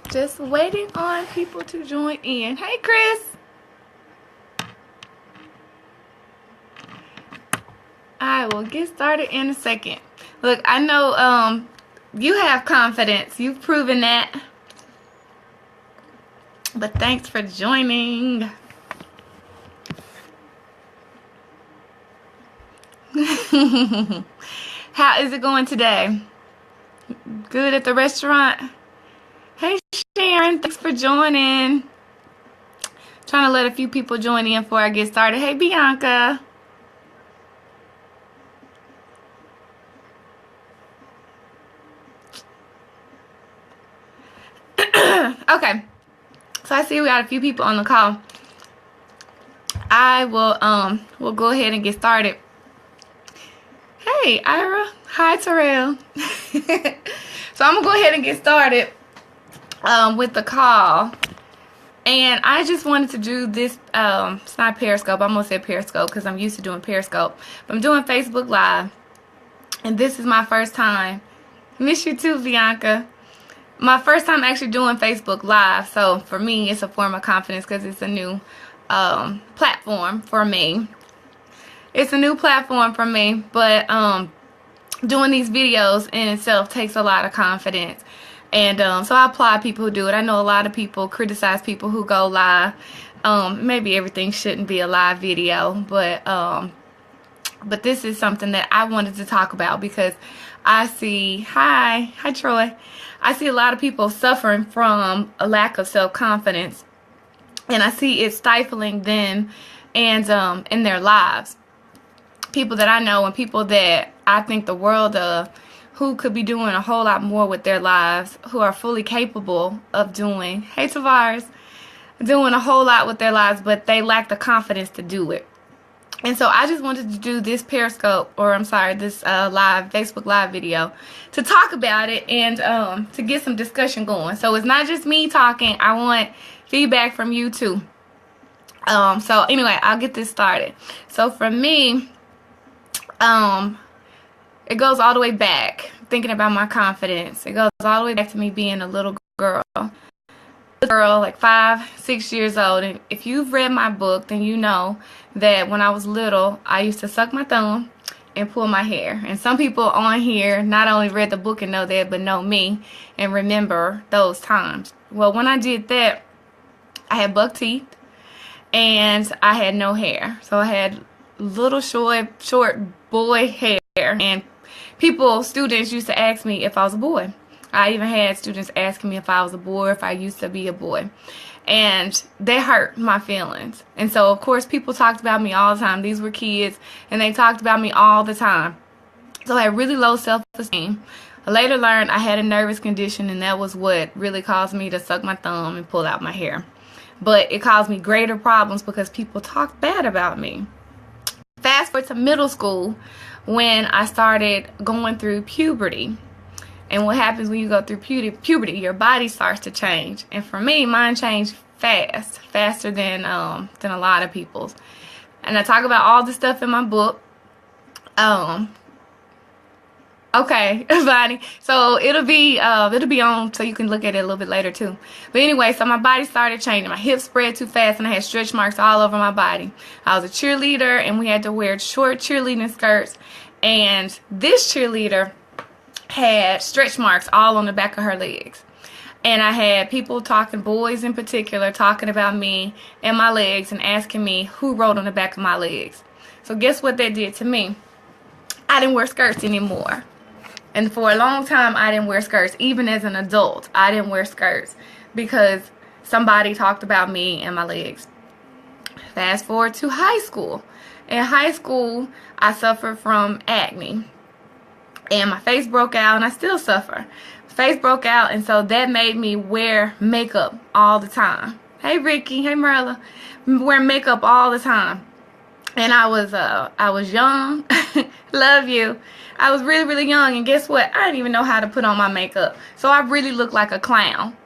Just waiting on people to join in. Hey, Chris. I will get started in a second. Look, I know you have confidence. You've proven that. But thanks for joining. How is it going today? Good at the restaurant? Hey, Sharon, thanks for joining. Trying to let a few people join in before I get started. Hey, Bianca. Okay, so I see we got a few people on the call. I will we'll go ahead and get started. Hey, Ira. Hi, Terrell. So I'm gonna go ahead and get started with the call. And I just wanted to do this, it's not Periscope, I almost said Periscope because I'm used to doing Periscope. But I'm doing Facebook Live. And this is my first time. Miss you too, Bianca. My first time actually doing Facebook Live. So for me, it's a form of confidence because it's a new platform for me. It's a new platform for me. But doing these videos in itself takes a lot of confidence. And so I applaud people who do it. I know a lot of people criticize people who go live. Maybe everything shouldn't be a live video, but this is something that I wanted to talk about because I see, hi Troy. I see a lot of people suffering from a lack of self-confidence, and I see it stifling them and in their lives. People that I know and people that I think the world of, who could be doing a whole lot more with their lives, who are fully capable of doing, hey Tavares, doing a whole lot with their lives, but they lack the confidence to do it. And so I just wanted to do this Periscope, or I'm sorry, this live Facebook Live video to talk about it and to get some discussion going. So it's not just me talking. I want feedback from you too. So anyway, I'll get this started. So for me, it goes all the way back, thinking about my confidence. It goes all the way back to me being a little girl. Like 5, 6 years old. And if you've read my book, then you know that when I was little, I used to suck my thumb and pull my hair. And some people on here not only read the book and know that, but know me and remember those times. Well, when I did that, I had buck teeth and I had no hair. So I had little short boy hair. And students used to ask me if I was a boy. I even had students asking me if I was a boy, or if I used to be a boy. And they hurt my feelings. And so, of course, people talked about me all the time. These were kids, and they talked about me all the time. So I had really low self-esteem. I later learned I had a nervous condition, and that was what really caused me to suck my thumb and pull out my hair. But it caused me greater problems because people talked bad about me. Fast forward to middle school when I started going through puberty. And what happens when you go through puberty, your body starts to change. And for me, mine changed faster than a lot of people's. And I talk about all the stuff in my book. Okay, Bonnie. So it'll be on, so you can look at it a little bit later too. But anyway, so my body started changing. My hips spread too fast, and I had stretch marks all over my body. I was a cheerleader, and we had to wear short cheerleading skirts. And this cheerleader had stretch marks all on the back of her legs. And I had people talking, boys in particular, talking about me and my legs and asking me who wrote on the back of my legs. So guess what that did to me? I didn't wear skirts anymore. And for a long time, I didn't wear skirts. Even as an adult, I didn't wear skirts because somebody talked about me and my legs. Fast forward to high school. In high school, I suffered from acne. And my face broke out, and I still suffer. Face broke out, and so that made me wear makeup all the time. Hey, Ricky. Hey, Marla. Wear makeup all the time. And I was young. Love you. I was really, really young, and guess what? I didn't even know how to put on my makeup. So I really looked like a clown.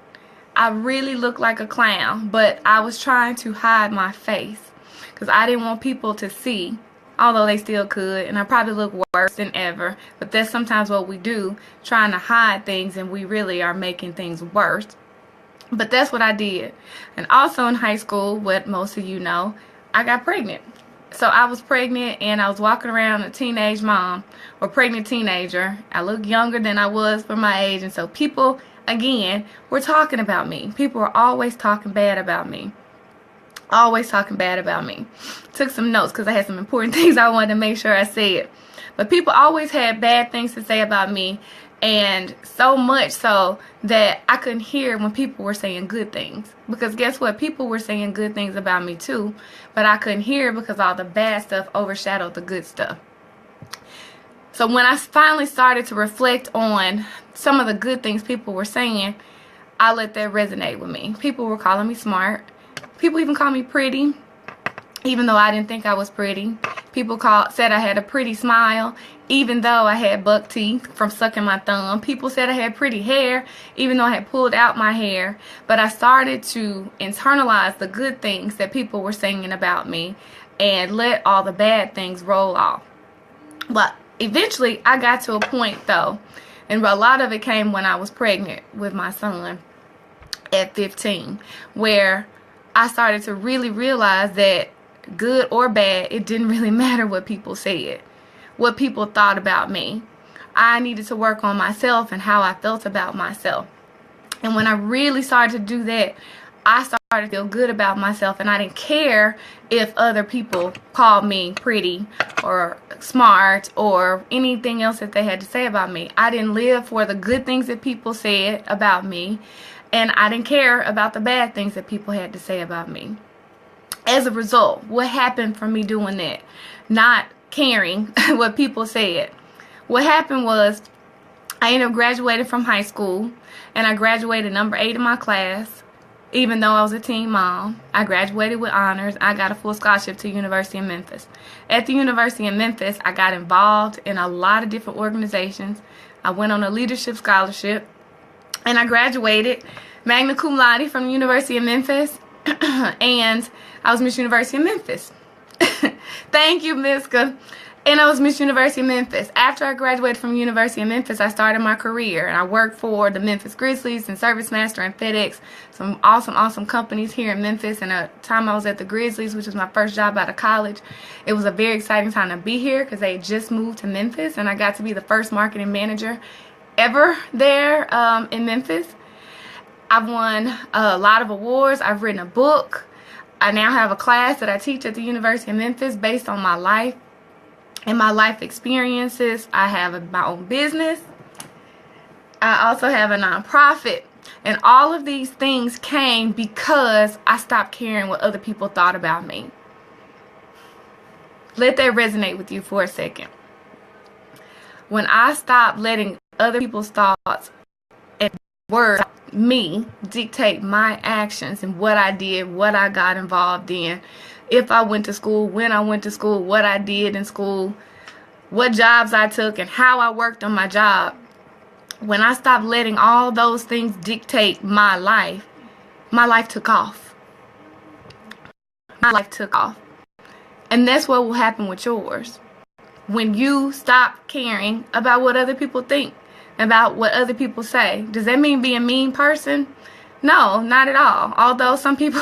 I really looked like a clown, but I was trying to hide my face because I didn't want people to see. Although they still could, and I probably look worse than ever. But that's sometimes what we do, trying to hide things, and we really are making things worse. But that's what I did. And also in high school, what most of you know, I got pregnant. So I was pregnant and I was walking around a teenage mom or pregnant teenager. I looked younger than I was for my age. And so people, again, were talking about me. People were always talking bad about me. Always talking bad about me. Took some notes because I had some important things I wanted to make sure I said. But people always had bad things to say about me. And so much so that I couldn't hear when people were saying good things. Because guess what? People were saying good things about me too. But I couldn't hear because all the bad stuff overshadowed the good stuff. So when I finally started to reflect on some of the good things people were saying, I let that resonate with me. People were calling me smart. People even called me pretty, even though I didn't think I was pretty. People said I had a pretty smile, even though I had buck teeth from sucking my thumb. People said I had pretty hair, even though I had pulled out my hair. But I started to internalize the good things that people were saying about me and let all the bad things roll off. But eventually, I got to a point, though, and a lot of it came when I was pregnant with my son at 15, where I started to really realize that good or bad, it didn't really matter what people said, what people thought about me. I needed to work on myself and how I felt about myself. And when I really started to do that, I started to feel good about myself, and I didn't care if other people called me pretty or smart or anything else that they had to say about me. I didn't live for the good things that people said about me, and I didn't care about the bad things that people had to say about me. As a result, what happened from me doing that, not caring what people said? What happened was I ended up graduating from high school, and I graduated number 8 in my class. Even though I was a teen mom, I graduated with honors. I got a full scholarship to the University of Memphis. At the University of Memphis, I got involved in a lot of different organizations. I went on a leadership scholarship, and I graduated magna cum laude from the University of Memphis. And I was Miss University of Memphis. Thank you, Miska. And I was Miss University of Memphis. After I graduated from University of Memphis, I started my career. And I worked for the Memphis Grizzlies and ServiceMaster and FedEx. Some awesome companies here in Memphis. And at the time I was at the Grizzlies, which was my first job out of college, it was a very exciting time to be here because they had just moved to Memphis. And I got to be the first marketing manager ever there in Memphis. I've won a lot of awards. I've written a book. I now have a class that I teach at the University of Memphis based on my life and my life experiences. I have my own business. I also have a nonprofit. And all of these things came because I stopped caring what other people thought about me. Let that resonate with you for a second. When I stopped letting other people's thoughts and words me dictate my actions and what I did, what I got involved in, if I went to school, when I went to school, what I did in school, what jobs I took, and how I worked on my job. When I stopped letting all those things dictate my life took off. My life took off. And that's what will happen with yours. When you stop caring about what other people think, about what other people say. Does that mean being a mean person? No, not at all. Although some people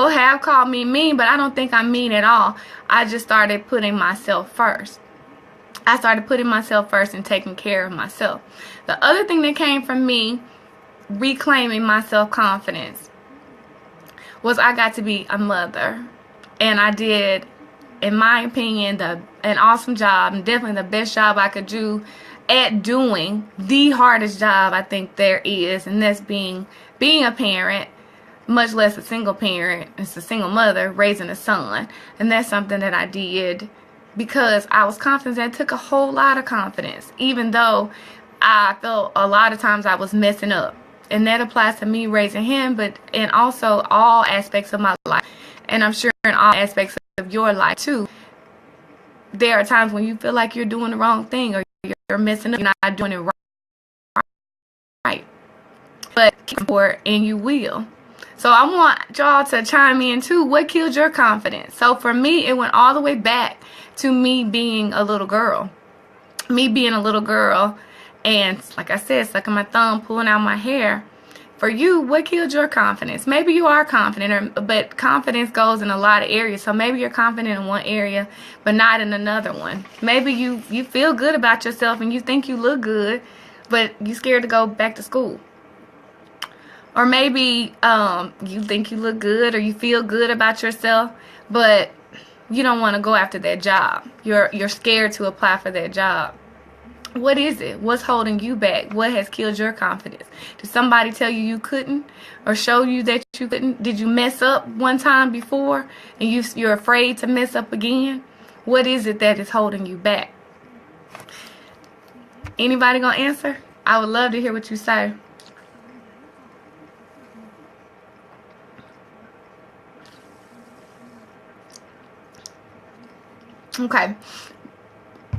have called me mean, but I don't think I'm mean at all. I just started putting myself first. I started putting myself first and taking care of myself. The other thing that came from me reclaiming my self-confidence was I got to be a mother. And I did, in my opinion, an awesome job, and definitely the best job I could do at doing the hardest job I think there is, and that's being a parent, much less a single parent. It's a single mother raising a son. And that's something that I did because I was confident. It took a whole lot of confidence, even though I felt a lot of times I was messing up. And that applies to me raising him, but in also all aspects of my life. And I'm sure in all aspects of your life too. There are times when you feel like you're doing the wrong thing or you're messing up, you're not doing it right. But keep forward and you will. So I want y'all to chime in too. What killed your confidence? So for me, it went all the way back to me being a little girl. Me being a little girl and, like I said, sucking my thumb, pulling out my hair, For you, what killed your confidence? Maybe you are confident, but confidence goes in a lot of areas. So maybe you're confident in one area, but not in another one. Maybe you feel good about yourself and you think you look good, but you're scared to go back to school. Or maybe you think you look good or you feel good about yourself, but you don't want to go after that job. You're scared to apply for that job. What is it? What's holding you back? What has killed your confidence? Did somebody tell you couldn't, or show you that you couldn't? Did you mess up one time before and you're afraid to mess up again? What is it that is holding you back? Anybody gonna answer? I would love to hear what you say.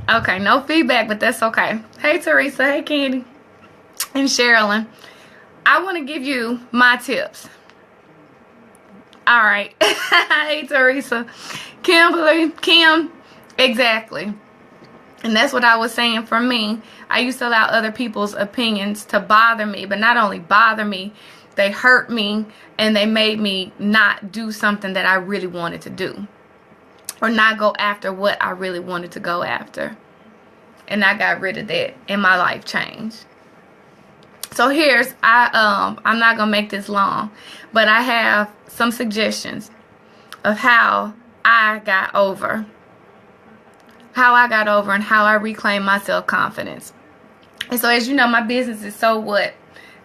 Okay, no feedback, but that's okay. Hey, Teresa. Hey, Candy. And Sherilyn. I want to give you my tips. All right. Hey, Teresa. Kim. Exactly. And that's what I was saying for me. I used to allow other people's opinions to bother me, but not only bother me, they hurt me and they made me not do something that I really wanted to do. Or not go after what I really wanted to go after. And I got rid of that and my life changed. So I'm not gonna make this long, but I have some suggestions of how I got over and how I reclaim my self-confidence. And so, as you know, my business is So What,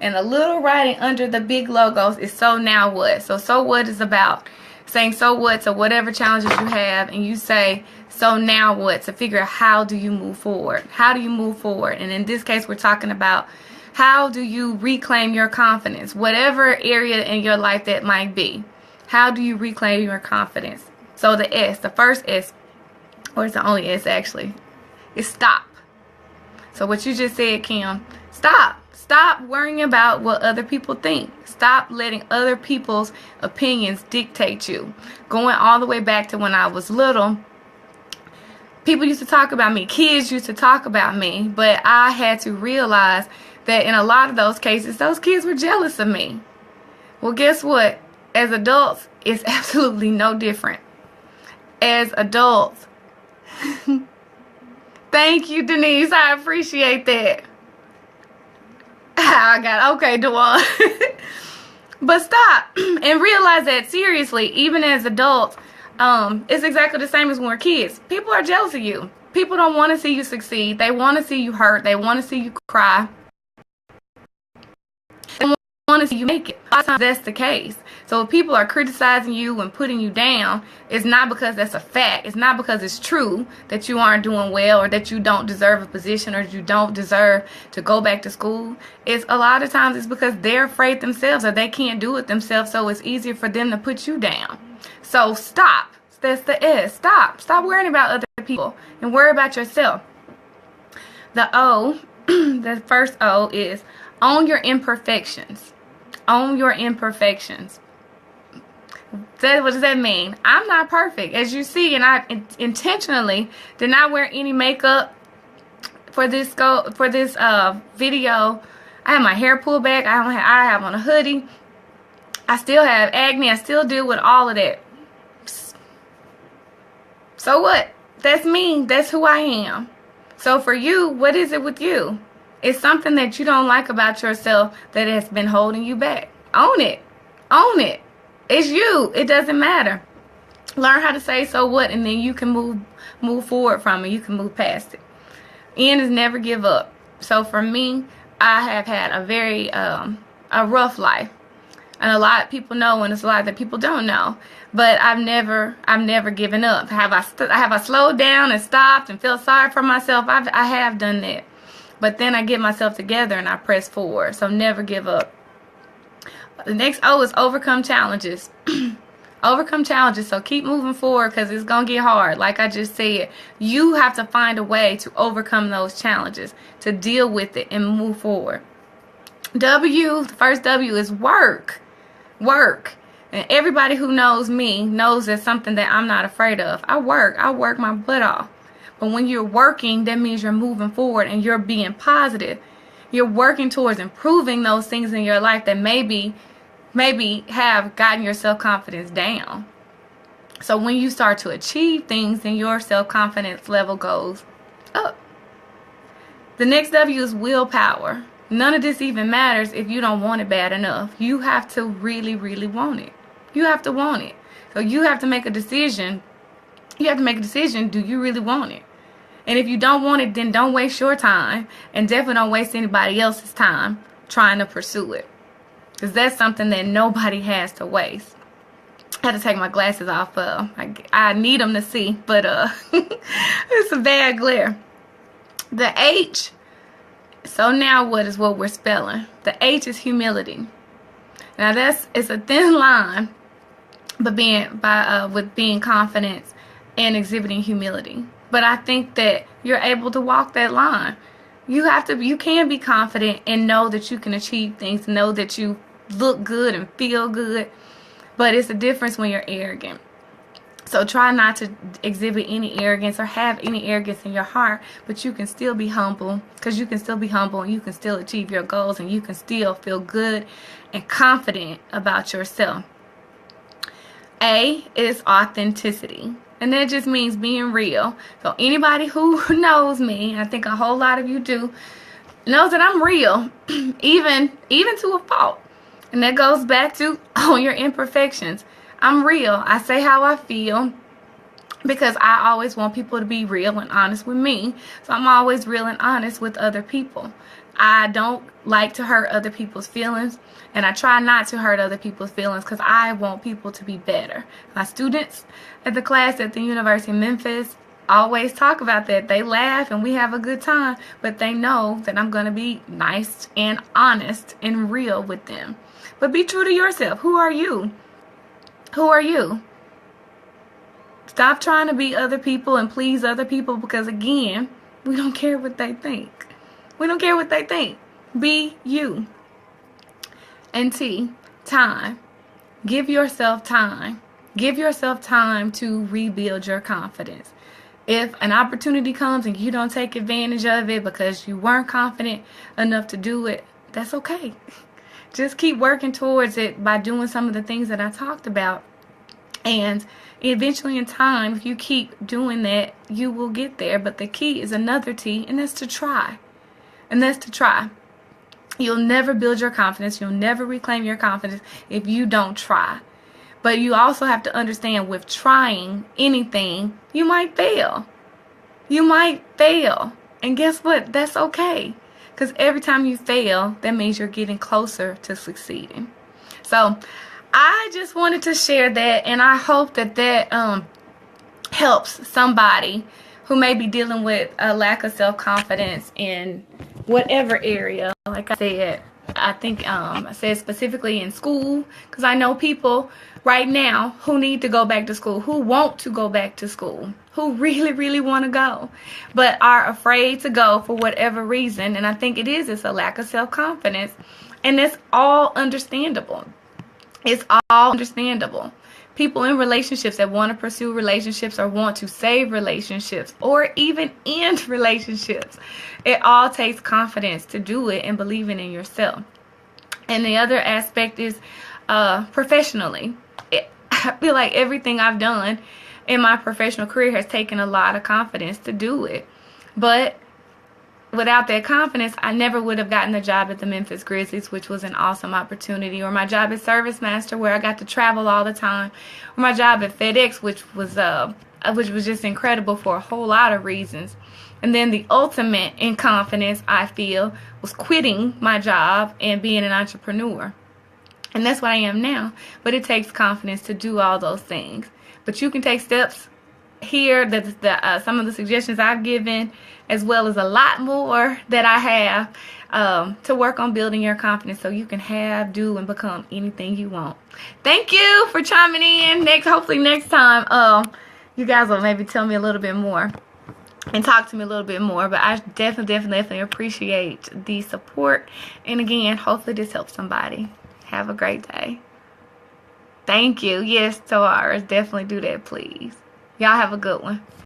and the little writing under the big logos is So Now What. So what is about saying so what to whatever challenges you have, and you say, so now what, to figure out how do you move forward. How do you move forward? And in this case, we're talking about how do you reclaim your confidence, whatever area in your life that might be. How do you reclaim your confidence? So the first S, or it's the only S actually, is stop. So what you just said, Kim, stop. Stop worrying about what other people think. Stop letting other people's opinions dictate you. Going all the way back to when I was little, people used to talk about me. Kids used to talk about me. But I had to realize that in a lot of those cases, those kids were jealous of me. Well, guess what? As adults, it's absolutely no different. As adults, thank you, Denise. I appreciate that. Okay, Dewan. But stop and realize that seriously, even as adults, it's exactly the same as when we're kids. People are jealous of you. People don't want to see you succeed. They want to see you hurt. They want to see you cry. They want to see you make it. A lot of times that's the case. So if people are criticizing you and putting you down, it's not because that's a fact. It's not because it's true that you aren't doing well, or that you don't deserve a position, or you don't deserve to go back to school. It's a lot of times it's because they're afraid themselves, or they can't do it themselves, so it's easier for them to put you down. So stop. That's the S. Stop. Stop worrying about other people and worry about yourself. The O, the first O, is own your imperfections. Own your imperfections. What does that mean? I'm not perfect, as you see, and I intentionally did not wear any makeup for this video. I have my hair pulled back. I have on a hoodie. I still have acne. I still deal with all of that. So what? That's me. That's who I am. So for you, what is it with you? It's something that you don't like about yourself that has been holding you back. Own it. Own it. It's you. It doesn't matter. Learn how to say so what, and then you can move forward from it. You can move past it. N is never give up. So for me, I have had a very a rough life, and a lot of people know, and it's a lot that people don't know. But I've never given up. Have I slowed down and stopped and felt sorry for myself? I have done that. But then I get myself together and I press forward. So never give up. The next O is overcome challenges. Overcome challenges. So keep moving forward, because it's going to get hard. Like I just said, you have to find a way to overcome those challenges, to deal with it and move forward. W, the first W is work. Work. And everybody who knows me knows that's something that I'm not afraid of. I work my butt off. But when you're working, that means you're moving forward and you're being positive. You're working towards improving those things in your life that maybe have gotten your self-confidence down. So when you start to achieve things, then your self-confidence level goes up. The next W is willpower. None of this even matters if you don't want it bad enough. You have to really, really want it. You have to want it. So you have to make a decision. You have to make a decision, do you really want it? And if you don't want it, then don't waste your time. And definitely don't waste anybody else's time trying to pursue it. Because that's something that nobody has to waste. I had to take my glasses off. I need them to see, but it's a bad glare. The H, so now what is what we're spelling? The H is humility. Now it's a thin line, but with being confident and exhibiting humility. But I think that you're able to walk that line. You can be confident and know that you can achieve things, know that you look good and feel good, but it's a difference when you're arrogant. So try not to exhibit any arrogance or have any arrogance in your heart, but you can still be humble, because you can still be humble and you can still achieve your goals and you can still feel good and confident about yourself. A is authenticity, and that just means being real. So anybody who knows me, I think a whole lot of you do, knows that I'm real, even to a fault. And that goes back to all your imperfections. I'm real. I say how I feel because I always want people to be real and honest with me. So I'm always real and honest with other people. I don't like to hurt other people's feelings, and I try not to hurt other people's feelings because I want people to be better. My students at the class at the University of Memphis always talk about that. They laugh and we have a good time, but they know that I'm going to be nice and honest and real with them. But be true to yourself. Who are you? Who are you? Stop trying to be other people and please other people, because again, we don't care what they think. We don't care what they think. Be you. And T, time. Give yourself time. Give yourself time to rebuild your confidence. If an opportunity comes and you don't take advantage of it because you weren't confident enough to do it, that's okay. Just keep working towards it by doing some of the things that I talked about. And eventually in time, if you keep doing that, you will get there. But the key is another T, and that's to try. And that's to try. You'll never build your confidence. You'll never reclaim your confidence if you don't try. But you also have to understand, with trying anything, you might fail. You might fail. And guess what? That's okay. Because every time you fail, that means you're getting closer to succeeding. So I just wanted to share that, and I hope that helps somebody who may be dealing with a lack of self-confidence in whatever area. Like I said, I think I said specifically in school, because I know people right now who need to go back to school, who want to go back to school, who really, really want to go, but are afraid to go for whatever reason. And I think it's a lack of self-confidence, and it's all understandable. It's all understandable. People in relationships that want to pursue relationships or want to save relationships or even end relationships, it all takes confidence to do it and believing in yourself. And the other aspect is professionally. I feel like everything I've done in my professional career has taken a lot of confidence to do it. But without that confidence, I never would have gotten the job at the Memphis Grizzlies, which was an awesome opportunity, or my job as Service Master, where I got to travel all the time, or my job at FedEx, which was just incredible for a whole lot of reasons. And then the ultimate in confidence, I feel, was quitting my job and being an entrepreneur. And that's what I am now. But it takes confidence to do all those things. But you can take steps here, that some of the suggestions I've given, as well as a lot more that I have to work on building your confidence so you can have, do, and become anything you want. Thank you for chiming in. Hopefully next time you guys will maybe tell me a little bit more and talk to me a little bit more. But I definitely appreciate the support. And again, hopefully this helps somebody. Have a great day. Thank you. Yes, Taurus, definitely do that, please. Y'all have a good one.